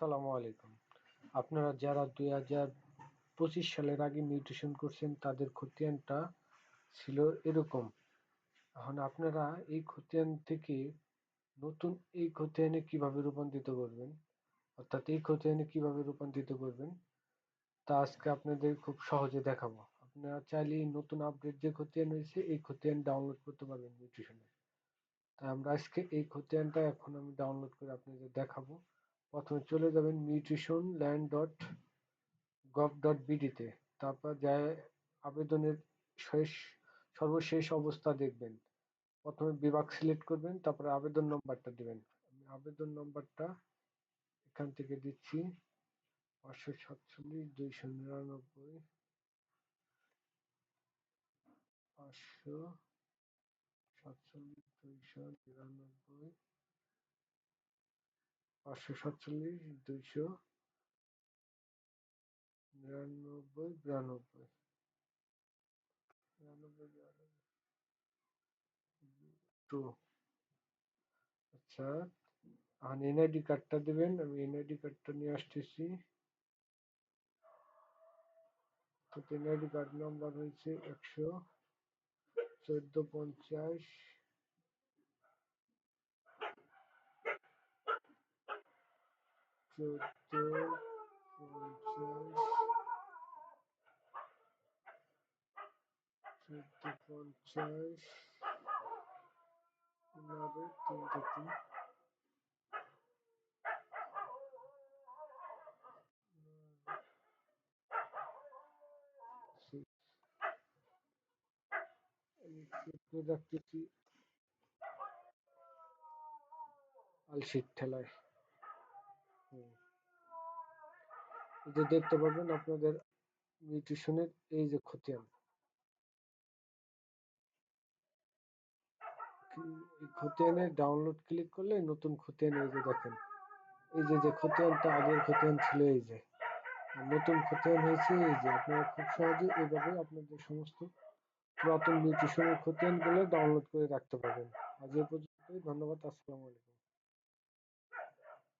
আসসালামু আলাইকুম। আপনারা যারা 2025 সালের আগে মিউটেশন করছেন তাদের খতিয়ানটা ছিল এরকম। এখন আপনারা এই খতিয়ান থেকে নতুন এই খতিয়ানে কিভাবে রূপান্তরিত করবেন, অর্থাৎ এই খতিয়ানে কিভাবে রূপান্তরিত করবেন তা আজকে আপনাদের খুব সহজে দেখাবো। আপনারা চাইলে নতুন আপডেট যে খতিয়ান হয়েছে এই খতিয়ান ডাউনলোড করতে পারবেন মিউটেশনে। তাই আমরা আজকে এই খতিয়ানটা এখন আমি ডাউনলোড করে আপনাদের দেখাবো। প্রথমে চলে যাবেন mutuationland.gov.bd তে, তারপর যায় আবেদনের সর্বশেষ অবস্থা দেখবেন। প্রথমে বিভাগ সিলেক্ট করবেন, তারপরে আবেদন নম্বরটা দিবেন। আমি আবেদন নম্বরটা এখান থেকে দিচ্ছি 547-299 547-299 547-299 টু। আচ্ছা, আর এনআইডি কার্ডটা দিবেন। আমি এনআইডি কার্ডটা নিয়ে আসতেছি। তো এনআইডি কার্ড নাম্বার হয়েছে 11450 1450 রাখতেছি আলসিট ঠেলায়। এই যে দেখতে পাবেন আপনাদের মিউটেশনের এই যে খতিয়ান, এই খতিয়ানে ডাউনলোড ক্লিক করলে নতুন খতিয়ান এই যে দেখেন, এই যে খতিয়ানটা আগের খতিয়ান ছিল, এই যে নতুন খতিয়ান হয়েছে। এই যে আপনারা খুব সহজে এইভাবে আপনাদের সমস্ত পুরাতন মিউটেশনের খতিয়ানগুলো ডাউনলোড করে রাখতে পারবেন। আজ এ পর্যন্তই, ধন্যবাদ। আসসালামু আলাইকুম।